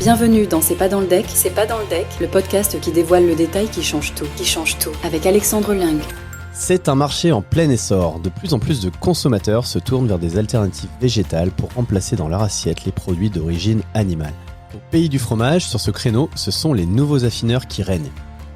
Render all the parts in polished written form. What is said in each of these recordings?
Bienvenue dans C'est pas dans le deck, le podcast qui dévoile le détail qui change tout, avec Alexandre Ling. C'est un marché en plein essor. De plus en plus de consommateurs se tournent vers des alternatives végétales pour remplacer dans leur assiette les produits d'origine animale. Au pays du fromage, sur ce créneau, ce sont les nouveaux affineurs qui règnent.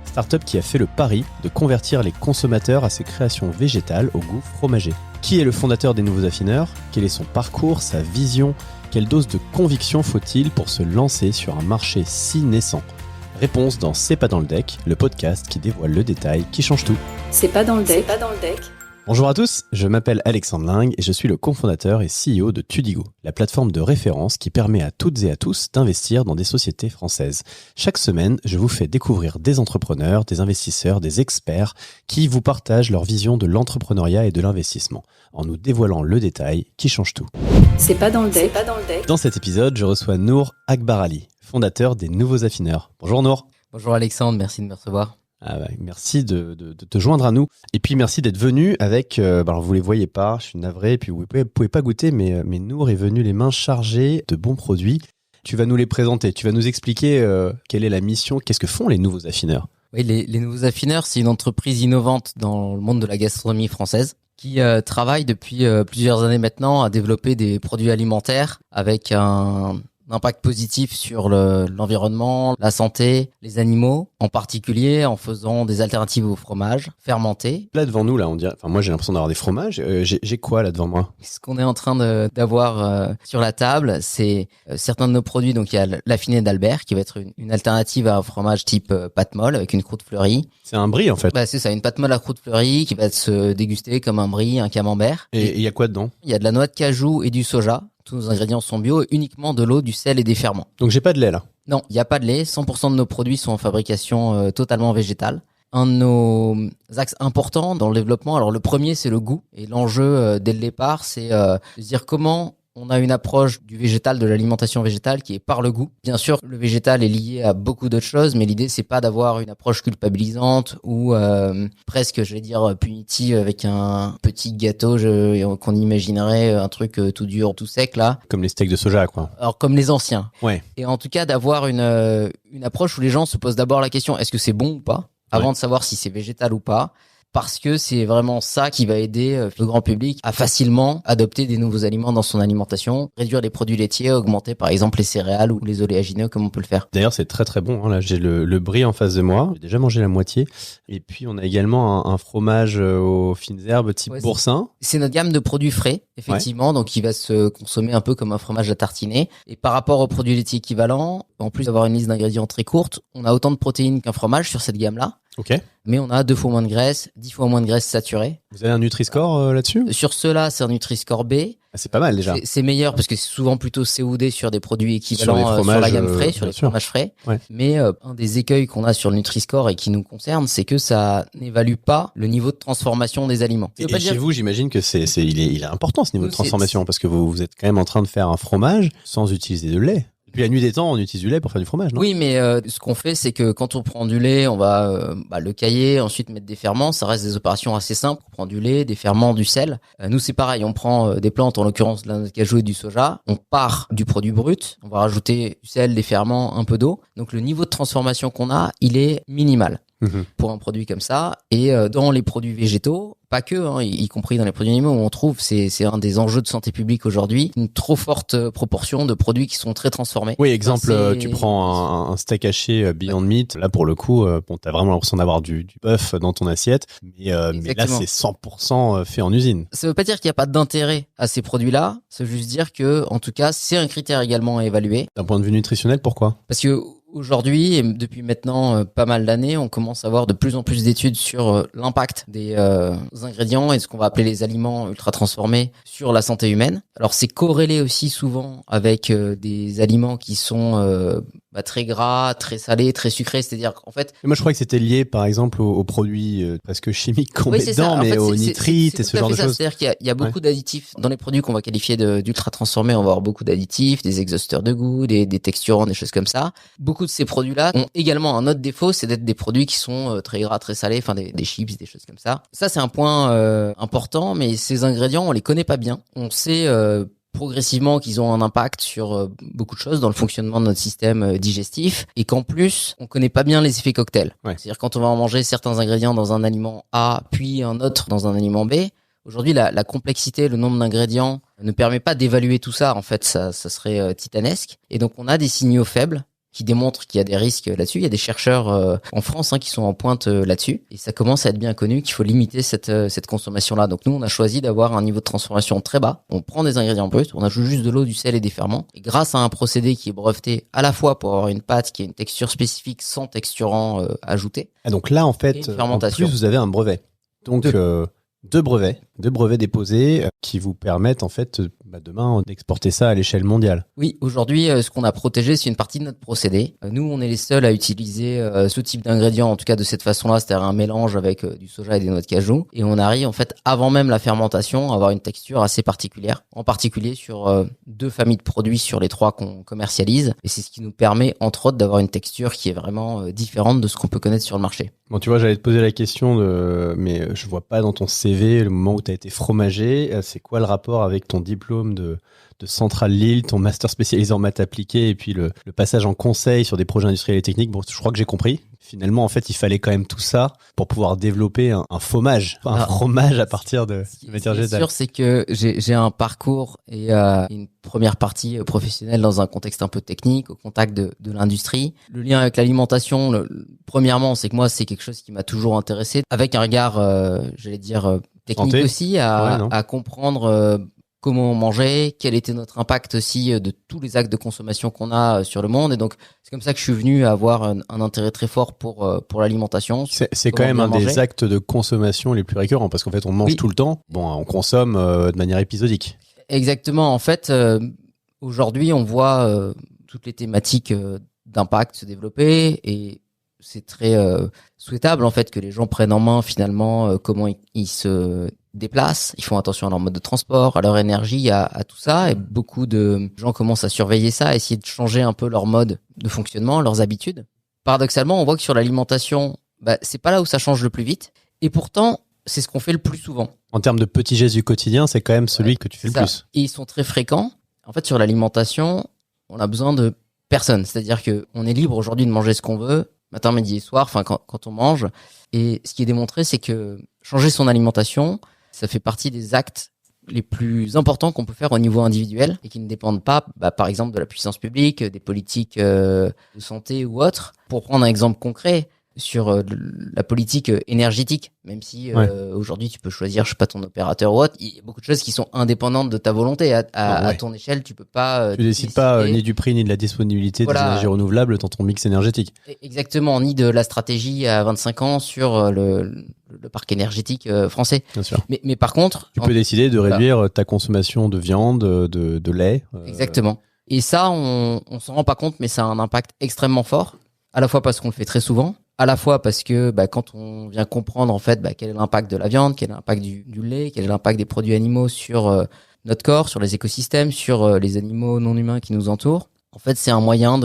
Start-up qui a fait le pari de convertir les consommateurs à ses créations végétales au goût fromager. Qui est le fondateur des nouveaux affineurs ? Quel est son parcours, sa vision ? Quelle dose de conviction faut-il pour se lancer sur un marché si naissant ? Réponse dans C'est pas dans le deck, le podcast qui dévoile le détail qui change tout. C'est pas dans le deck. Bonjour à tous, je m'appelle Alexandre Ling et je suis le cofondateur et CEO de Tudigo, la plateforme de référence qui permet à toutes et à tous d'investir dans des sociétés françaises. Chaque semaine, je vous fais découvrir des entrepreneurs, des investisseurs, des experts qui vous partagent leur vision de l'entrepreneuriat et de l'investissement, en nous dévoilant le détail qui change tout. C'est pas dans le deck. Dans cet épisode, je reçois Nour Akbarali, fondateur des Nouveaux Affineurs. Bonjour Nour. Bonjour Alexandre, merci de me recevoir. Merci de te joindre à nous. Et puis merci d'être venu avec, alors vous les voyez pas, je suis navré, et puis vous pouvez pas goûter, mais Nour est venu les mains chargées de bons produits. Tu vas nous les présenter, tu vas nous expliquer quelle est la mission, qu'est-ce que font les Nouveaux Affineurs. Oui, les Nouveaux Affineurs, c'est une entreprise innovante dans le monde de la gastronomie française qui travaille depuis plusieurs années maintenant à développer des produits alimentaires avec un impact positif sur l'environnement, la santé, les animaux, en particulier en faisant des alternatives au fromage fermenté. Là devant nous, là, on dirait, moi j'ai l'impression d'avoir des fromages. J'ai quoi là devant moi ? Ce qu'on est en train d'avoir sur la table, c'est certains de nos produits. Donc il y a l'affiné d'Albert qui va être une alternative à un fromage type pâte molle avec une croûte fleurie. C'est un brie en fait. C'est ça, une pâte molle à croûte fleurie qui va se déguster comme un brie, un camembert. Et il y a quoi dedans ? Il y a de la noix de cajou et du soja. Tous nos ingrédients sont bio, uniquement de l'eau, du sel et des ferments. Donc j'ai pas de lait là ? Non, il n'y a pas de lait. 100% de nos produits sont en fabrication totalement végétale. Un de nos axes importants dans le développement, alors le premier c'est le goût. Et l'enjeu dès le départ, c'est de se dire comment on a une approche du végétal, de l'alimentation végétale qui est par le goût. Bien sûr, le végétal est lié à beaucoup d'autres choses, mais l'idée c'est pas d'avoir une approche culpabilisante ou presque, je vais dire, punitive avec un petit gâteau qu'on imaginerait un truc tout dur, tout sec là. Comme les steaks de soja quoi. Alors comme les anciens. Ouais. Et en tout cas d'avoir une approche où les gens se posent d'abord la question est-ce que c'est bon ou pas avant de savoir si c'est végétal ou pas. Parce que c'est vraiment ça qui va aider le grand public à facilement adopter des nouveaux aliments dans son alimentation, réduire les produits laitiers, augmenter par exemple les céréales ou les oléagineux comme on peut le faire. D'ailleurs c'est très très bon, hein. Là j'ai le brie en face de moi, j'ai déjà mangé la moitié. Et puis on a également un fromage aux fines herbes type boursin. C'est notre gamme de produits frais, effectivement, donc qui va se consommer un peu comme un fromage à tartiner. Et par rapport aux produits laitiers équivalents, en plus d'avoir une liste d'ingrédients très courte, on a autant de protéines qu'un fromage sur cette gamme-là. Ok. Mais on a 2 fois moins de graisse, 10 fois moins de graisse saturée. Vous avez un Nutri-Score là-dessus ? Sur ceux-là, c'est un Nutri-Score B. C'est pas mal déjà. C'est meilleur parce que c'est souvent plutôt COD sur des produits équivalents sur la gamme frais, sur les fromages frais. Ouais. Mais un des écueils qu'on a sur le Nutri-Score et qui nous concerne, c'est que ça n'évalue pas le niveau de transformation des aliments. Et chez vous, j'imagine que il est important ce niveau de transformation parce que vous êtes quand même en train de faire un fromage sans utiliser de lait. Puis la nuit des temps, on utilise du lait pour faire du fromage, non ? Oui, mais ce qu'on fait, c'est que quand on prend du lait, on va le cailler, ensuite mettre des ferments. Ça reste des opérations assez simples. On prend du lait, des ferments, du sel. Nous, c'est pareil. On prend des plantes, en l'occurrence de la noix de cajou et du soja. On part du produit brut. On va rajouter du sel, des ferments, un peu d'eau. Donc le niveau de transformation qu'on a, il est minimal pour un produit comme ça. Et dans les produits végétaux, pas que, y compris dans les produits animaux, où on trouve, c'est un des enjeux de santé publique aujourd'hui, une trop forte proportion de produits qui sont très transformés. Oui, exemple, tu prends un steak haché Beyond Meat, là pour le coup, t'as vraiment l'impression d'avoir du bœuf dans ton assiette, mais là c'est 100% fait en usine. Ça veut pas dire qu'il n'y a pas d'intérêt à ces produits-là, ça veut juste dire que, en tout cas, c'est un critère également à évaluer. D'un point de vue nutritionnel, pourquoi ? Parce que aujourd'hui, et depuis maintenant pas mal d'années, on commence à avoir de plus en plus d'études sur l'impact des ingrédients et ce qu'on va appeler les aliments ultra transformés sur la santé humaine. Alors c'est corrélé aussi souvent avec des aliments qui sont très gras, très salés, très sucrés, c'est-à-dire qu'en fait... Moi je crois que c'était lié par exemple aux produits presque chimiques qu'on met dedans, mais aux nitrites et ce genre de choses. C'est-à-dire qu'il y a beaucoup d'additifs dans les produits qu'on va qualifier d'ultra transformés. On va avoir beaucoup d'additifs, des exhausteurs de goût, des texturants, des choses comme ça. Beaucoup de ces produits-là ont également un autre défaut, c'est d'être des produits qui sont très gras, très salés, enfin des chips, des choses comme ça. Ça c'est un point important, mais ces ingrédients on les connaît pas bien. On sait progressivement qu'ils ont un impact sur beaucoup de choses dans le fonctionnement de notre système digestif et qu'en plus, on connaît pas bien les effets cocktails. Ouais. C'est-à-dire quand on va manger certains ingrédients dans un aliment A, puis un autre dans un aliment B, aujourd'hui, la complexité, le nombre d'ingrédients ne permet pas d'évaluer tout ça. En fait, ça serait titanesque. Et donc, on a des signaux faibles qui démontrent qu'il y a des risques là-dessus. Il y a des chercheurs en France qui sont en pointe là-dessus. Et ça commence à être bien connu qu'il faut limiter cette consommation-là. Donc nous, on a choisi d'avoir un niveau de transformation très bas. On prend des ingrédients bruts, on ajoute juste de l'eau, du sel et des ferments. Et grâce à un procédé qui est breveté à la fois pour avoir une pâte qui a une texture spécifique sans texturant ajouté. Ah, donc là, en fait, en plus, vous avez un brevet. Donc, deux brevets déposés qui vous permettent en fait demain d'exporter ça à l'échelle mondiale. Oui, aujourd'hui, ce qu'on a protégé, c'est une partie de notre procédé. Nous, on est les seuls à utiliser ce type d'ingrédients, en tout cas de cette façon-là, c'est-à-dire un mélange avec du soja et des noix de cajou. Et on arrive en fait, avant même la fermentation, à avoir une texture assez particulière, en particulier sur 2 familles de produits sur les 3 qu'on commercialise. Et c'est ce qui nous permet, entre autres, d'avoir une texture qui est vraiment différente de ce qu'on peut connaître sur le marché. Bon, tu vois, j'allais te poser la question, mais je vois pas dans ton CV le moment où tu as été fromager. C'est quoi le rapport avec ton diplôme de Centrale Lille, ton master spécialisé en maths appliquées et puis le passage en conseil sur des projets industriels et techniques? Bon, je crois que j'ai compris. Finalement, en fait, il fallait quand même tout ça pour pouvoir développer un fromage à partir de matière végétale. Ce qui est sûr, c'est que j'ai un parcours et une première partie professionnelle dans un contexte un peu technique, au contact de l'industrie. Le lien avec l'alimentation, premièrement, c'est que moi, c'est quelque chose qui m'a toujours intéressé, avec un regard, j'allais dire, technique Santé. aussi, à comprendre comment on mangeait, quel était notre impact aussi de tous les actes de consommation qu'on a sur le monde. Et donc, c'est comme ça que je suis venu à avoir un intérêt très fort pour l'alimentation. C'est quand même un des actes de consommation les plus récurrents, parce qu'en fait, on mange tout le temps. Bon, on consomme de manière épisodique. Exactement. En fait, aujourd'hui, on voit toutes les thématiques d'impact se développer et c'est très souhaitable en fait que les gens prennent en main finalement comment ils se déplacent, ils font attention à leur mode de transport, à leur énergie, à tout ça, et beaucoup de gens commencent à surveiller ça, à essayer de changer un peu leur mode de fonctionnement, leurs habitudes. Paradoxalement, on voit que sur l'alimentation, c'est pas là où ça change le plus vite, et pourtant, c'est ce qu'on fait le plus souvent. En termes de petits gestes du quotidien, c'est quand même celui que tu fais le plus. Et ils sont très fréquents. En fait, sur l'alimentation, on a besoin de personne, c'est-à-dire que on est libre aujourd'hui de manger ce qu'on veut, matin, midi et soir, enfin quand on mange. Et ce qui est démontré, c'est que changer son alimentation, ça fait partie des actes les plus importants qu'on peut faire au niveau individuel et qui ne dépendent pas, par exemple, de la puissance publique, des politiques de santé ou autres. Pour prendre un exemple concret sur la politique énergétique, même si aujourd'hui tu peux choisir, je sais pas, ton opérateur ou autre, il y a beaucoup de choses qui sont indépendantes de ta volonté. À ton échelle, tu peux pas. Tu décides pas ni du prix ni de la disponibilité des énergies renouvelables dans ton mix énergétique. Exactement, ni de la stratégie à 25 ans sur le parc énergétique français. Bien sûr. Mais par contre, tu peux décider de réduire ta consommation de viande, de lait. Exactement. Et ça, on s'en rend pas compte, mais ça a un impact extrêmement fort. À la fois parce qu'on le fait très souvent, à la fois parce que quand on vient comprendre en fait quel est l'impact de la viande, quel est l'impact du lait, quel est l'impact des produits animaux sur notre corps, sur les écosystèmes, sur les animaux non humains qui nous entourent. En fait, c'est un moyen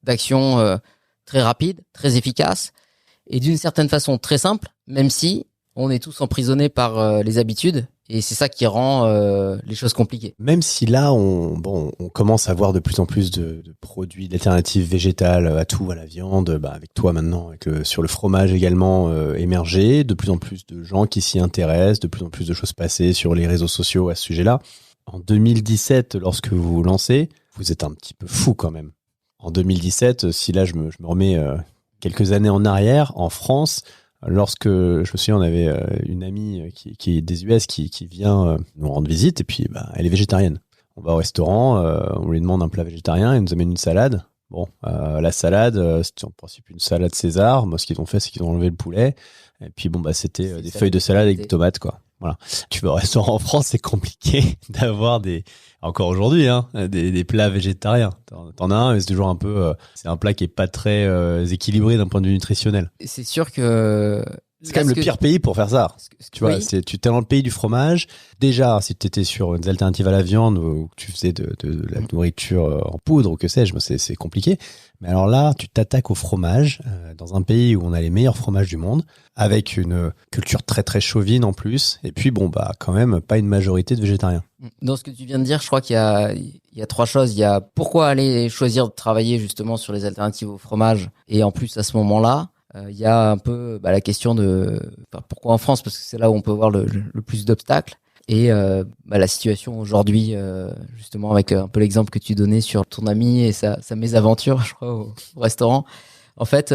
d'action très rapide, très efficace et d'une certaine façon très simple, même si on est tous emprisonnés par les habitudes. Et c'est ça qui rend les choses compliquées. Même si là, on commence à voir de plus en plus de produits, d'alternatives végétales à tout, à la viande, avec toi maintenant, sur le fromage également émerger, de plus en plus de gens qui s'y intéressent, de plus en plus de choses passées sur les réseaux sociaux à ce sujet-là. En 2017, lorsque vous vous lancez, vous êtes un petit peu fou quand même. En 2017, si là je me remets quelques années en arrière, en France, lorsque je me souviens, on avait une amie qui est des US qui vient nous rendre visite et puis elle est végétarienne. On va au restaurant, on lui demande un plat végétarien, elle nous amène une salade. Bon, la salade, c'était en principe une salade César. Moi, ce qu'ils ont fait, c'est qu'ils ont enlevé le poulet et puis c'était des feuilles de salade avec des tomates, quoi. Voilà. Tu vas au restaurant en France, c'est compliqué d'avoir encore aujourd'hui, des plats végétariens. T'en as un, mais c'est toujours un peu, c'est un plat qui est pas très équilibré d'un point de vue nutritionnel. C'est sûr que C'est quand même le pire pays pour faire ça. Tu vois, oui. tu t'es dans le pays du fromage. Déjà, si tu étais sur des alternatives à la viande ou que tu faisais de la nourriture en poudre ou que sais-je, c'est compliqué. Mais alors là, tu t'attaques au fromage dans un pays où on a les meilleurs fromages du monde, avec une culture très très chauvine en plus. Et puis quand même pas une majorité de végétariens. Dans ce que tu viens de dire, je crois qu'il y a trois choses. Il y a pourquoi aller choisir de travailler justement sur les alternatives au fromage. Et en plus, à ce moment-là, il y a un peu la question de pourquoi en France, parce que c'est là où on peut voir le plus d'obstacles. Et la situation aujourd'hui, justement avec un peu l'exemple que tu donnais sur ton ami et sa mésaventure, je crois, au restaurant. En fait,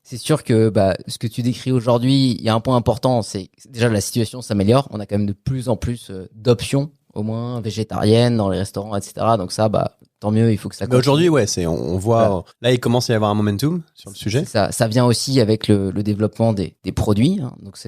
c'est sûr que ce que tu décris aujourd'hui, il y a un point important, c'est déjà la situation s'améliore. On a quand même de plus en plus d'options, au moins végétariennes dans les restaurants, etc. Donc ça, tant mieux, il faut que ça continue. Mais aujourd'hui, on voit, voilà. Là, il commence à y avoir un momentum sur le sujet. Ça vient aussi avec le développement des produits. Hein. Donc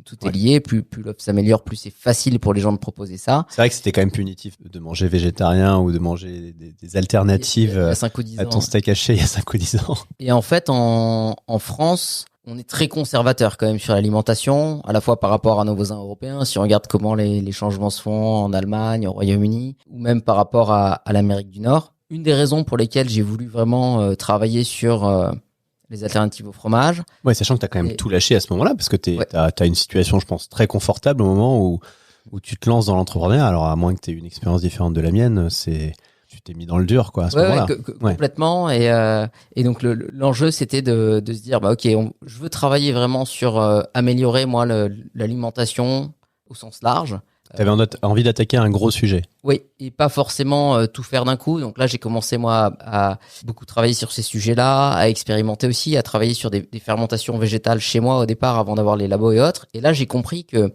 tout est lié. Plus l'offre s'améliore, plus c'est facile pour les gens de proposer ça. C'est vrai que c'était quand même punitif de manger végétarien ou de manger des alternatives il y a 5 ou 10 à ton steak haché il y a 5 ou 10 ans. Et en fait, en France, on est très conservateur quand même sur l'alimentation, à la fois par rapport à nos voisins européens, si on regarde comment les changements se font en Allemagne, au Royaume-Uni, ou même par rapport à l'Amérique du Nord. Une des raisons pour lesquelles j'ai voulu vraiment travailler sur les alternatives au fromage. Ouais, sachant que tu as quand même tout lâché à ce moment-là, parce que t'as une situation, je pense, très confortable au moment où tu te lances dans l'entrepreneuriat. Alors, à moins que tu aies une expérience différente de la mienne, tu t'es mis dans le dur, quoi, à ce moment-là. Complètement. Et donc, l'enjeu, c'était de se dire, je veux travailler vraiment sur améliorer, moi, l'alimentation au sens large. T'avais envie d'attaquer un gros sujet. Oui, et pas forcément tout faire d'un coup. Donc là, j'ai commencé, moi, à beaucoup travailler sur ces sujets-là, à expérimenter aussi, à travailler sur des fermentations végétales chez moi au départ, avant d'avoir les labos et autres. Et là, j'ai compris que,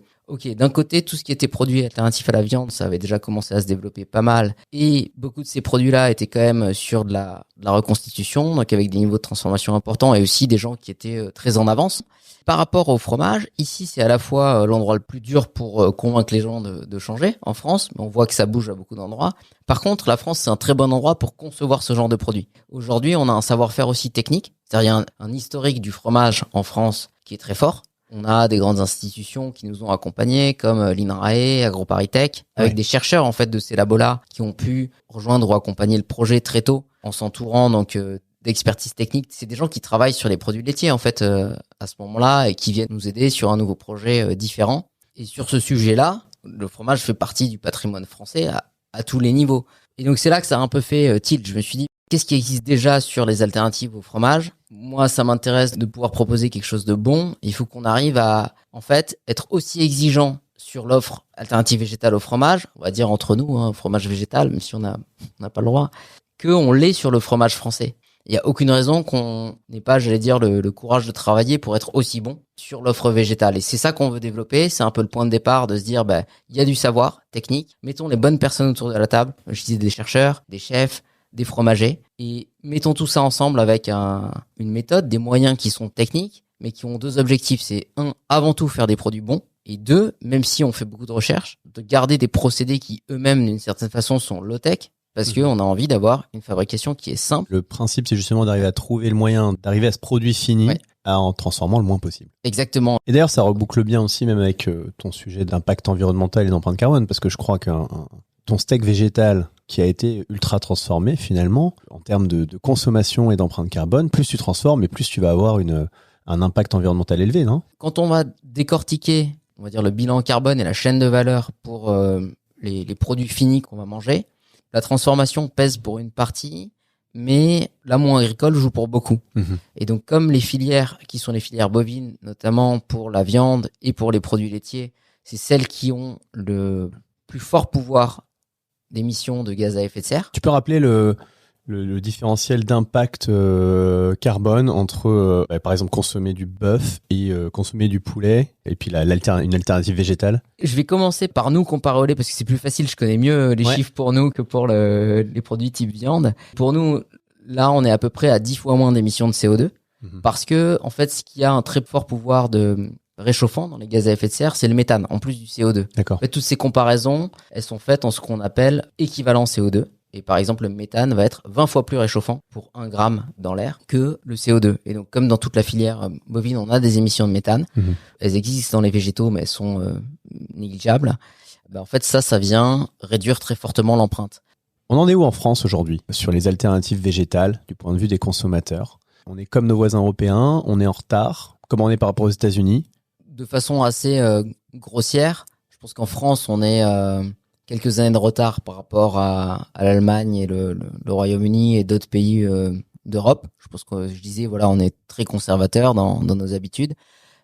d'un côté, tout ce qui était produit alternatif à la viande, ça avait déjà commencé à se développer pas mal. Et beaucoup de ces produits-là étaient quand même sur de la reconstitution, donc avec des niveaux de transformation importants et aussi des gens qui étaient très en avance. Par rapport au fromage, ici, c'est à la fois l'endroit le plus dur pour convaincre les gens de changer en France, mais on voit que ça bouge à beaucoup d'endroits. Par contre, la France, c'est un très bon endroit pour concevoir ce genre de produit. Aujourd'hui, on a un savoir-faire aussi technique, c'est-à-dire il y a un historique du fromage en France qui est très fort. On a des grandes institutions qui nous ont accompagnés, comme l'INRAE, AgroParisTech, avec des chercheurs en fait de ces labos-là qui ont pu rejoindre ou accompagner le projet très tôt en s'entourant donc d'expertise technique. C'est des gens qui travaillent sur les produits laitiers en fait à ce moment-là et qui viennent nous aider sur un nouveau projet différent. Et sur ce sujet-là, le fromage fait partie du patrimoine français à tous les niveaux. Et donc c'est là que ça a un peu fait tilt. Je me suis dit, qu'est-ce qui existe déjà sur les alternatives au fromage ? Moi, ça m'intéresse de pouvoir proposer quelque chose de bon. Il faut qu'on arrive à, en fait, être aussi exigeant sur l'offre alternative végétale au fromage, on va dire entre nous, fromage végétal, même si on n'a pas le droit, qu'on l'est sur le fromage français. Il n'y a aucune raison qu'on n'ait pas, j'allais dire, le courage de travailler pour être aussi bon sur l'offre végétale. Et c'est ça qu'on veut développer. C'est un peu le point de départ de se dire, il y a du savoir technique. Mettons les bonnes personnes autour de la table. Je disais des chercheurs, des chefs, des fromagers. Et mettons tout ça ensemble avec une méthode, des moyens qui sont techniques, mais qui ont deux objectifs. C'est avant tout faire des produits bons. Et deux, même si on fait beaucoup de recherches, de garder des procédés qui eux-mêmes, d'une certaine façon, sont low-tech. Parce qu'on a envie d'avoir une fabrication qui est simple. Le principe, c'est justement d'arriver à trouver le moyen, d'arriver à ce produit fini en transformant le moins possible. Exactement. Et d'ailleurs, ça reboucle bien aussi, même avec ton sujet d'impact environnemental et d'empreinte carbone, parce que je crois que ton steak végétal qui a été ultra transformé, finalement, en termes de consommation et d'empreinte carbone, plus tu transformes et plus tu vas avoir un impact environnemental élevé, non ? Quand on va décortiquer, on va dire, le bilan carbone et la chaîne de valeur pour les produits finis qu'on va manger, la transformation pèse pour une partie, mais l'amont agricole joue pour beaucoup. Mmh. Et donc, comme les filières, qui sont les filières bovines, notamment pour la viande et pour les produits laitiers, c'est celles qui ont le plus fort pouvoir d'émissions de gaz à effet de serre. Tu peux rappeler le différentiel d'impact carbone entre, par exemple, consommer du bœuf et consommer du poulet, et puis une alternative végétale? Je vais commencer par nous comparer au lait, parce que c'est plus facile, je connais mieux les chiffres pour nous que pour les produits type viande. Pour nous, là, on est à peu près à 10 fois moins d'émissions de CO2, parce que, en fait, ce qui a un très fort pouvoir de réchauffant dans les gaz à effet de serre, c'est le méthane, en plus du CO2. D'accord. En fait, toutes ces comparaisons, elles sont faites en ce qu'on appelle équivalent CO2. Et par exemple, le méthane va être 20 fois plus réchauffant pour 1 gramme dans l'air que le CO2. Et donc, comme dans toute la filière bovine, on a des émissions de méthane. Elles existent dans les végétaux, mais elles sont négligeables. En fait, ça vient réduire très fortement l'empreinte. On en est où en France aujourd'hui sur les alternatives végétales du point de vue des consommateurs? On est comme nos voisins européens, on est en retard. Comment on est par rapport aux États-Unis? De façon assez grossière, je pense qu'en France, on est quelques années de retard par rapport à l'Allemagne et le Royaume-Uni et d'autres pays d'Europe. Je pense que je disais, voilà, on est très conservateur dans nos habitudes.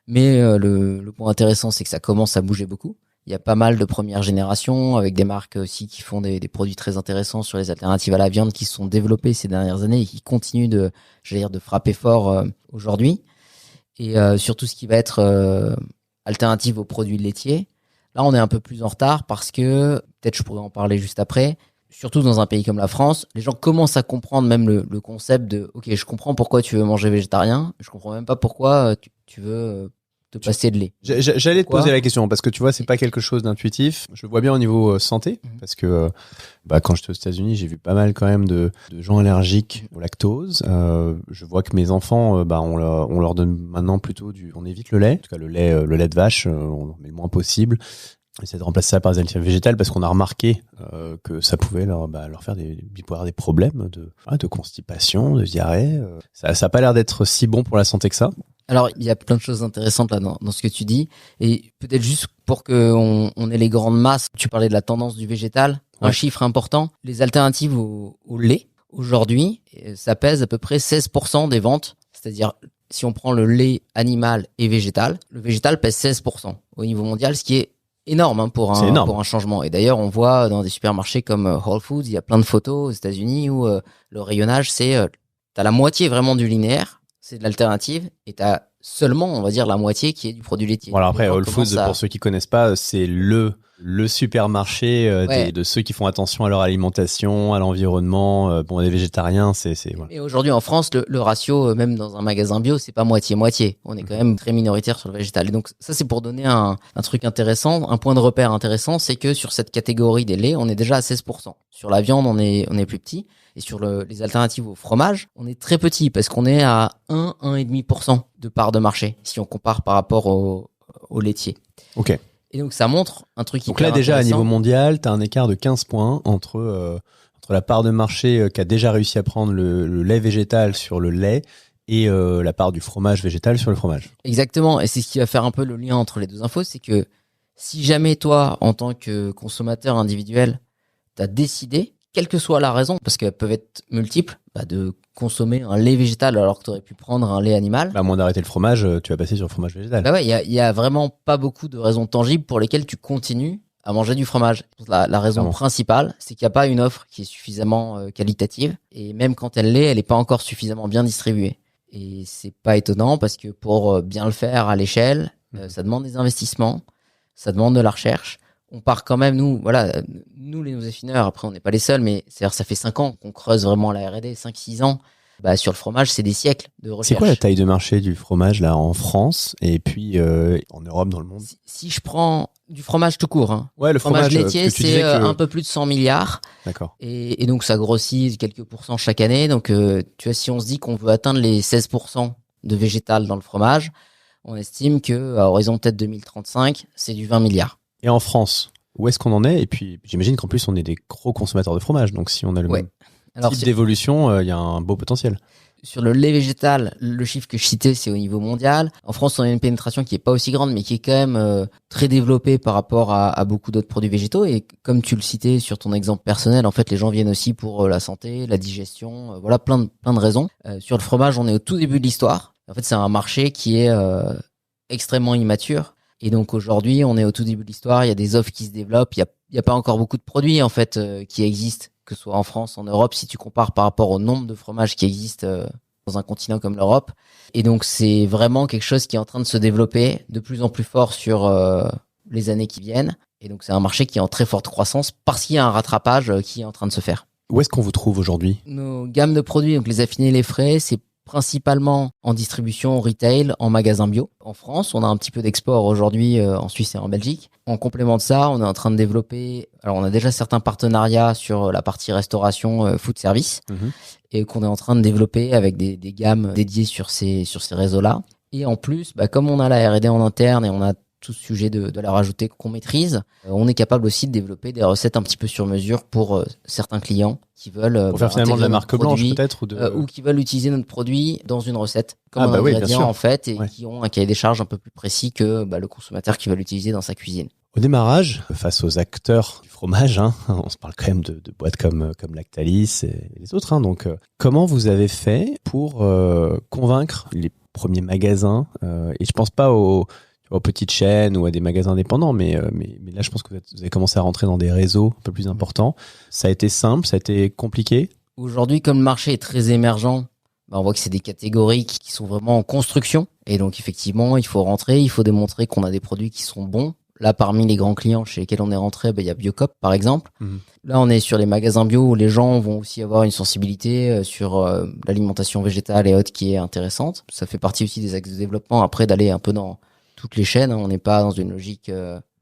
Mais le point intéressant, c'est que ça commence à bouger beaucoup. Il y a pas mal de premières générations avec des marques aussi qui font des produits très intéressants sur les alternatives à la viande qui se sont développées ces dernières années et qui continuent de frapper fort aujourd'hui. Et sur tout ce qui va être alternative aux produits laitiers, là on est un peu plus en retard parce que, peut-être je pourrais en parler juste après, surtout dans un pays comme la France, les gens commencent à comprendre même le concept de « Ok, je comprends pourquoi tu veux manger végétarien, je comprends même pas pourquoi tu veux te passer de lait. » J'allais te poser la question parce que tu vois, c'est pas quelque chose d'intuitif. Je le vois bien au niveau santé parce que quand j'étais aux États-Unis, j'ai vu pas mal quand même de gens allergiques au lactose. Je vois que mes enfants, on leur donne maintenant plutôt on évite le lait. En tout cas, le lait de vache, on en met le moins possible. On essaie de remplacer ça par des alternatives végétales parce qu'on a remarqué que ça pouvait leur faire des problèmes de constipation, de diarrhée. Ça a pas l'air d'être si bon pour la santé que ça. Alors, il y a plein de choses intéressantes là dans ce que tu dis. Et peut-être juste pour qu'on ait les grandes masses, tu parlais de la tendance du végétal. Ouais. Un chiffre important, les alternatives au lait, aujourd'hui, ça pèse à peu près 16% des ventes. C'est-à-dire, si on prend le lait animal et végétal, le végétal pèse 16% au niveau mondial, ce qui est énorme pour un changement. Et d'ailleurs, on voit dans des supermarchés comme Whole Foods, il y a plein de photos aux États-Unis où le rayonnage, t'as la moitié vraiment du linéaire, c'est de l'alternative, et t'as seulement, on va dire, la moitié qui est du produit laitier. Voilà, après, Whole Foods, pour ceux qui connaissent pas, c'est le supermarché de ceux qui font attention à leur alimentation, à l'environnement. Les végétariens, voilà. Et aujourd'hui, en France, le ratio, même dans un magasin bio, c'est pas moitié-moitié. On est quand même très minoritaire sur le végétal. Et donc, ça, c'est pour donner un truc intéressant, un point de repère intéressant, c'est que sur cette catégorie des laits, on est déjà à 16%. Sur la viande, on est plus petit. Et sur les alternatives au fromage, on est très petit parce qu'on est à 1,5% de part de marché si on compare par rapport au laitier. Ok. Et donc, ça montre un truc hyper intéressant. Donc là, déjà, à niveau mondial, tu as un écart de 15 points entre la part de marché qui a déjà réussi à prendre le lait végétal sur le lait et la part du fromage végétal sur le fromage. Exactement. Et c'est ce qui va faire un peu le lien entre les deux infos. C'est que si jamais toi, en tant que consommateur individuel, tu as décidé, quelle que soit la raison, parce qu'elles peuvent être multiples, de consommer un lait végétal alors que tu aurais pu prendre un lait animal. À moins d'arrêter le fromage, tu vas passer sur le fromage végétal. Il y a vraiment pas beaucoup de raisons tangibles pour lesquelles tu continues à manger du fromage. La raison principale, c'est qu'il n'y a pas une offre qui est suffisamment qualitative. Et même quand elle n'est pas encore suffisamment bien distribuée. Et c'est pas étonnant parce que pour bien le faire à l'échelle, ça demande des investissements, ça demande de la recherche. On part quand même, nous les affineurs, après on n'est pas les seuls, mais c'est-à-dire ça fait 5 ans qu'on creuse vraiment la R&D, 5-6 ans. Sur le fromage, c'est des siècles de recherche. C'est quoi la taille de marché du fromage là en France et puis en Europe, dans le monde? Si je prends du fromage tout court, ouais, le fromage laitier, c'est un peu plus de 100 milliards. D'accord. Et donc ça grossit quelques pourcents chaque année. Donc tu vois, si on se dit qu'on veut atteindre les 16% de végétal dans le fromage, on estime que à horizon peut-être 2035, c'est du 20 milliards. Et en France, où est-ce qu'on en est? Et puis, j'imagine qu'en plus, on est des gros consommateurs de fromage. Donc, si on a le même type d'évolution, il y a un beau potentiel. Sur le lait végétal, le chiffre que je citais, c'est au niveau mondial. En France, on a une pénétration qui est pas aussi grande, mais qui est quand même très développée par rapport à beaucoup d'autres produits végétaux. Et comme tu le citais sur ton exemple personnel, en fait, les gens viennent aussi pour la santé, la digestion, voilà, plein de raisons. Sur le fromage, on est au tout début de l'histoire. En fait, c'est un marché qui est extrêmement immature. Et donc aujourd'hui, on est au tout début de l'histoire, il y a des offres qui se développent, il y a pas encore beaucoup de produits en fait qui existent, que ce soit en France, en Europe, si tu compares par rapport au nombre de fromages qui existent dans un continent comme l'Europe. Et donc c'est vraiment quelque chose qui est en train de se développer de plus en plus fort sur les années qui viennent. Et donc c'est un marché qui est en très forte croissance parce qu'il y a un rattrapage qui est en train de se faire. Où est-ce qu'on vous trouve aujourd'hui? Nos gammes de produits, donc les affinés, les frais, c'est principalement en distribution retail, en magasin bio. En France, on a un petit peu d'export aujourd'hui en Suisse et en Belgique. En complément de ça, on est en train de développer, alors on a déjà certains partenariats sur la partie restauration food service et qu'on est en train de développer avec des gammes dédiées sur ces réseaux-là. Et en plus, comme on a la R&D en interne et on a tout ce sujet de la rajouter qu'on maîtrise, on est capable aussi de développer des recettes un petit peu sur mesure pour certains clients qui veulent pour faire finalement de la marque blanche peut-être ou qui veulent utiliser notre produit dans une recette comme un ingrédient en fait et qui ont un cahier des charges un peu plus précis que le consommateur qui va l'utiliser dans sa cuisine. Au démarrage, face aux acteurs du fromage, on se parle quand même de boîtes comme Lactalis et les autres. Donc, comment vous avez fait pour convaincre les premiers magasins et je pense pas aux petites chaînes ou à des magasins indépendants, mais là, je pense que vous avez commencé à rentrer dans des réseaux un peu plus importants. Ça a été simple, ça a été compliqué? Aujourd'hui, comme le marché est très émergent, on voit que c'est des catégories qui sont vraiment en construction. Et donc, effectivement, il faut rentrer, il faut démontrer qu'on a des produits qui sont bons. Là, parmi les grands clients chez lesquels on est rentré, il y a Biocop, par exemple. Là, on est sur les magasins bio où les gens vont aussi avoir une sensibilité sur l'alimentation végétale et autres qui est intéressante. Ça fait partie aussi des axes de développement, après, d'aller un peu dans toutes les chaînes. On n'est pas dans une logique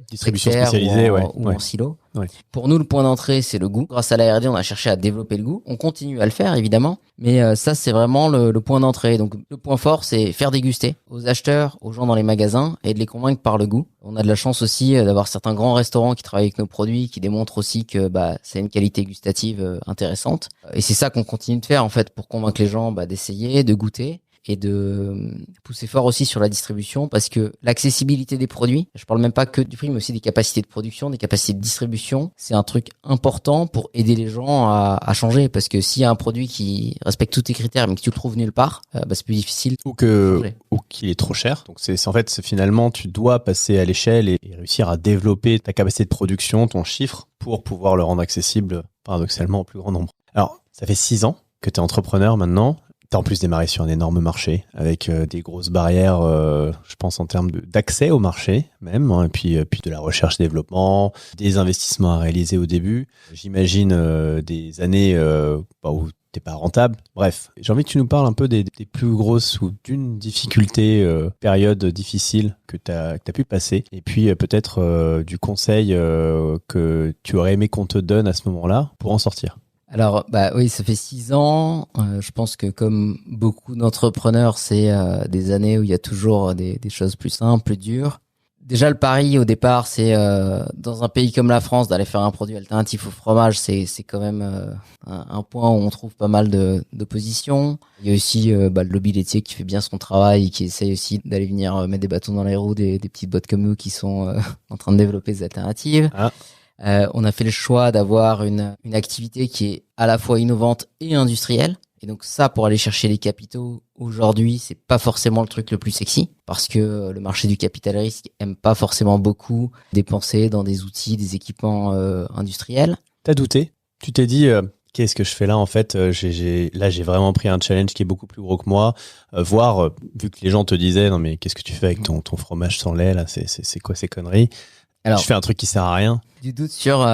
distribution spécialisée ou en silo. Ouais. Pour nous, le point d'entrée, c'est le goût. Grâce à la R&D, on a cherché à développer le goût. On continue à le faire, évidemment. Mais ça, c'est vraiment le point d'entrée. Donc, le point fort, c'est faire déguster aux acheteurs, aux gens dans les magasins et de les convaincre par le goût. On a de la chance aussi d'avoir certains grands restaurants qui travaillent avec nos produits, qui démontrent aussi que c'est une qualité gustative intéressante. Et c'est ça qu'on continue de faire, en fait, pour convaincre les gens d'essayer, de goûter. Et de pousser fort aussi sur la distribution parce que l'accessibilité des produits, je parle même pas que du prix, mais aussi des capacités de production, des capacités de distribution, c'est un truc important pour aider les gens à changer parce que s'il y a un produit qui respecte tous tes critères mais que tu le trouves nulle part, c'est plus difficile. Ou qu'il est trop cher. Donc c'est en fait, finalement, tu dois passer à l'échelle et réussir à développer ta capacité de production, ton chiffre, pour pouvoir le rendre accessible paradoxalement au plus grand nombre. Alors, ça fait 6 ans que tu es entrepreneur maintenant. T'as en plus démarré sur un énorme marché avec des grosses barrières, je pense en termes d'accès au marché même, et puis de la recherche-développement, des investissements à réaliser au début. J'imagine des années où t'es pas rentable. Bref, j'ai envie que tu nous parles un peu des plus grosses ou d'une difficulté, période difficile que t'as pu passer, et puis peut-être du conseil que tu aurais aimé qu'on te donne à ce moment-là pour en sortir. Alors, oui, ça fait 6 ans. Je pense que comme beaucoup d'entrepreneurs, c'est des années où il y a toujours des choses plus simples, plus dures. Déjà, le pari au départ, c'est dans un pays comme la France, d'aller faire un produit alternatif au fromage, c'est quand même un point où on trouve pas mal d'opposition. Il y a aussi le lobby laitier qui fait bien son travail et qui essaye aussi d'aller venir mettre des bâtons dans les roues des petites boîtes comme nous qui sont en train de développer des alternatives. On a fait le choix d'avoir une activité qui est à la fois innovante et industrielle. Et donc ça, pour aller chercher les capitaux, aujourd'hui, c'est pas forcément le truc le plus sexy parce que le marché du capital risque aime pas forcément beaucoup dépenser dans des outils, des équipements industriels. T'as douté? Tu t'es dit qu'est-ce que je fais là en fait? J'ai vraiment pris un challenge qui est beaucoup plus gros que moi. Vu que les gens te disaient non mais qu'est-ce que tu fais avec ton fromage sans lait là? C'est quoi ces conneries? Alors, je fais un truc qui sert à rien. Du doute sur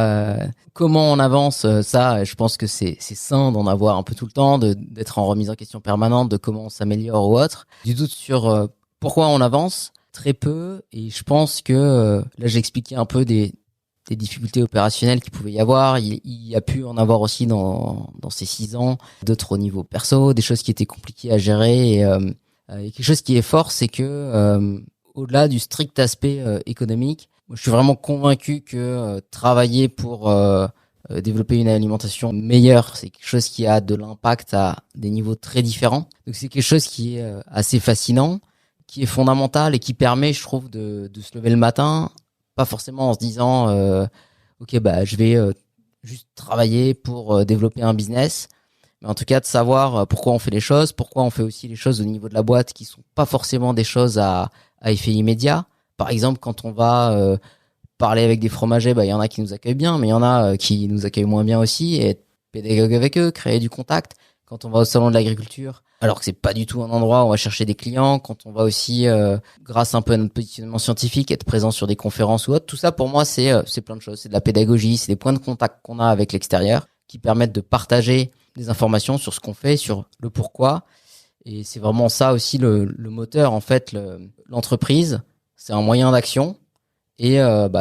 comment on avance, ça, je pense que c'est sain d'en avoir un peu tout le temps, d'être en remise en question permanente, de comment on s'améliore ou autre. Du doute sur pourquoi on avance, très peu. Et je pense que là, j'ai expliqué un peu des difficultés opérationnelles qu'il pouvait y avoir. Il y a pu en avoir aussi dans ces 6 ans, d'autres au niveau perso, des choses qui étaient compliquées à gérer. Et quelque chose qui est fort, c'est que au-delà du strict aspect économique, moi, je suis vraiment convaincu que travailler pour développer une alimentation meilleure, c'est quelque chose qui a de l'impact à des niveaux très différents. Donc c'est quelque chose qui est assez fascinant, qui est fondamental et qui permet, je trouve, de se lever le matin, pas forcément en se disant je vais juste travailler pour développer un business, mais en tout cas de savoir pourquoi on fait les choses, pourquoi on fait aussi les choses au niveau de la boîte qui sont pas forcément des choses à effet immédiat. Par exemple, quand on va parler avec des fromagers, il y en a qui nous accueillent bien, mais il y en a qui nous accueillent moins bien aussi, et être pédagogue avec eux, créer du contact. Quand on va au salon de l'agriculture, alors que c'est pas du tout un endroit où on va chercher des clients, quand on va aussi, grâce un peu à notre positionnement scientifique, être présent sur des conférences ou autre, tout ça pour moi c'est plein de choses, c'est de la pédagogie, c'est des points de contact qu'on a avec l'extérieur qui permettent de partager des informations sur ce qu'on fait, sur le pourquoi. Et c'est vraiment ça aussi le moteur, en fait. L'entreprise, c'est un moyen d'action. Et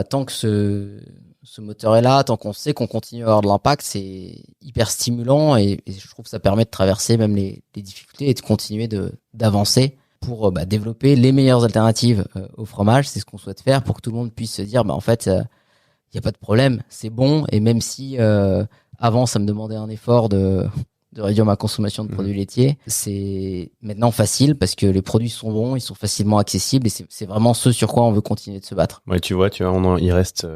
tant que ce moteur est là, tant qu'on sait qu'on continue à avoir de l'impact, c'est hyper stimulant. Et je trouve que ça permet de traverser même les difficultés et de continuer d'avancer pour développer les meilleures alternatives au fromage. C'est ce qu'on souhaite faire pour que tout le monde puisse se dire, en fait, il n'y a pas de problème, c'est bon. Et même si avant, ça me demandait un effort de réduire ma consommation de produits laitiers, c'est maintenant facile parce que les produits sont bons, ils sont facilement accessibles et c'est vraiment ce sur quoi on veut continuer de se battre. Ouais, tu vois, il reste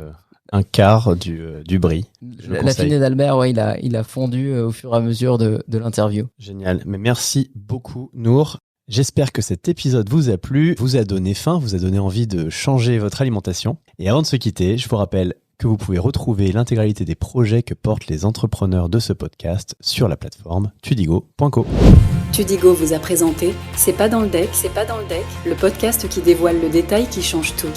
un quart du brie. La finée d'Albert, il a fondu au fur et à mesure de l'interview. Génial. Mais merci beaucoup, Nour. J'espère que cet épisode vous a plu, vous a donné faim, vous a donné envie de changer votre alimentation. Et avant de se quitter, je vous rappelle que vous pouvez retrouver l'intégralité des projets que portent les entrepreneurs de ce podcast sur la plateforme tudigo.co. Tudigo vous a présenté C'est pas dans le deck, le podcast qui dévoile le détail qui change tout.